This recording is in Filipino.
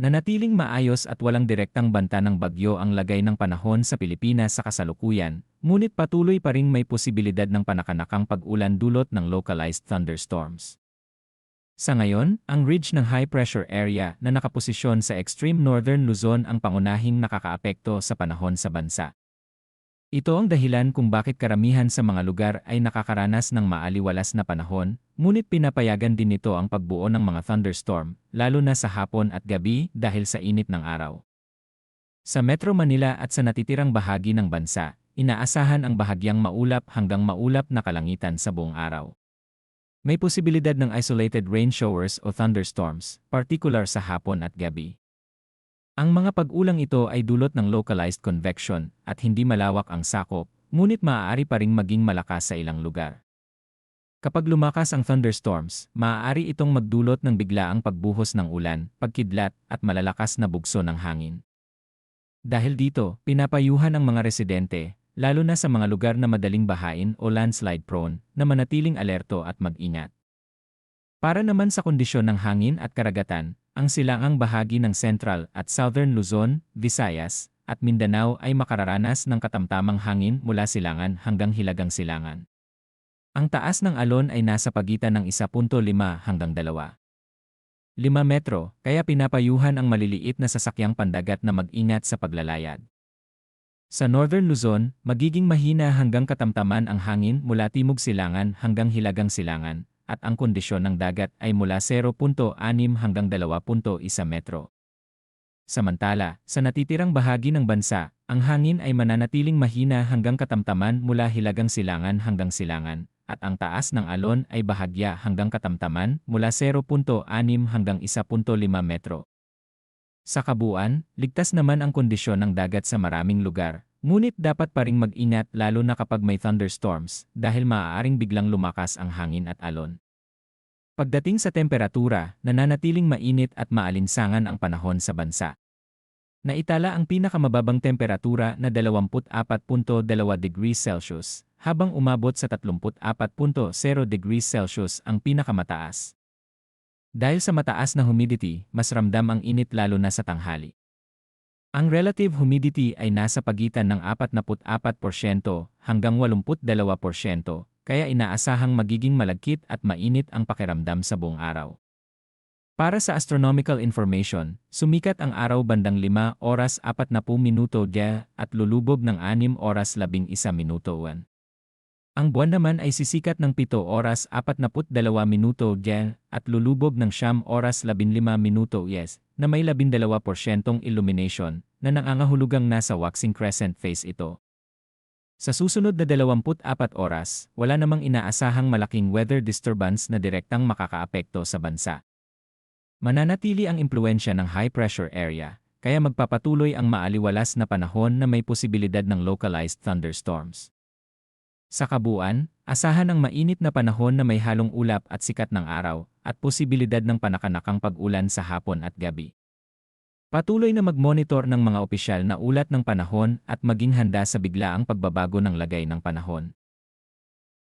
Nanatiling maayos at walang direktang banta ng bagyo ang lagay ng panahon sa Pilipinas sa kasalukuyan, ngunit patuloy pa ring may posibilidad ng panakanakang pag-ulan dulot ng localized thunderstorms. Sa ngayon, ang ridge ng high pressure area na nakaposisyon sa extreme northern Luzon ang pangunahing nakakaapekto sa panahon sa bansa. Ito ang dahilan kung bakit karamihan sa mga lugar ay nakakaranas ng maaliwalas na panahon, ngunit pinapayagan din nito ang pagbuo ng mga thunderstorm, lalo na sa hapon at gabi dahil sa init ng araw. Sa Metro Manila at sa natitirang bahagi ng bansa, inaasahan ang bahagyang maulap hanggang maulap na kalangitan sa buong araw. May posibilidad ng isolated rain showers o thunderstorms, particular sa hapon at gabi. Ang mga pag-ulang ito ay dulot ng localized convection at hindi malawak ang sakop, ngunit maaari pa ring maging malakas sa ilang lugar. Kapag lumakas ang thunderstorms, maaari itong magdulot ng biglaang pagbuhos ng ulan, pagkidlat, at malalakas na bugso ng hangin. Dahil dito, pinapayuhan ang mga residente, lalo na sa mga lugar na madaling bahain o landslide prone, na manatiling alerto at mag-ingat. Para naman sa kondisyon ng hangin at karagatan, ang silangang bahagi ng Central at Southern Luzon, Visayas, at Mindanao ay makararanas ng katamtamang hangin mula silangan hanggang hilagang silangan. Ang taas ng alon ay nasa pagitan ng 1.5 hanggang 2.5 metro, kaya pinapayuhan ang maliliit na sasakyang pandagat na mag-ingat sa paglalayag. Sa Northern Luzon, magiging mahina hanggang katamtaman ang hangin mula timog silangan hanggang hilagang silangan, at ang kondisyon ng dagat ay mula 0.6 hanggang 2.1 metro. Samantala, sa natitirang bahagi ng bansa, ang hangin ay mananatiling mahina hanggang katamtaman mula hilagang silangan hanggang silangan, at ang taas ng alon ay bahagya hanggang katamtaman mula 0.6 hanggang 1.5 metro. Sa kabuuan, ligtas naman ang kondisyon ng dagat sa maraming lugar, ngunit dapat pa ring mag-ingat lalo na kapag may thunderstorms dahil maaaring biglang lumakas ang hangin at alon. Pagdating sa temperatura, nananatiling mainit at maalinsangan ang panahon sa bansa. Naitala ang pinakamababang temperatura na 24.2 degrees Celsius, habang umabot sa 34.0 degrees Celsius ang pinakamataas. Dahil sa mataas na humidity, mas ramdam ang init lalo na sa tanghali. Ang relative humidity ay nasa pagitan ng 44% hanggang 82%, kaya inaasahang magiging malagkit at mainit ang pakiramdam sa buong araw. Para sa astronomical information, sumikat ang araw bandang 5 oras 40 minuto dia at lulubog ng 6 oras 11 minuto. Ang buwan naman ay sisikat ng 7 oras 42 minuto dia at lulubog ng 9 oras 15 minuto na may 12% illumination na nangangahulugang nasa waxing crescent phase ito. Sa susunod na 24 oras, wala namang inaasahang malaking weather disturbance na direktang makakaapekto sa bansa. Mananatili ang impluensya ng high pressure area, kaya magpapatuloy ang maaliwalas na panahon na may posibilidad ng localized thunderstorms. Sa kabuuan, asahan ang mainit na panahon na may halong ulap at sikat ng araw, at posibilidad ng panakanakang pag-ulan sa hapon at gabi. Patuloy na mag-monitor ng mga opisyal na ulat ng panahon at maging handa sa biglaang pagbabago ng lagay ng panahon.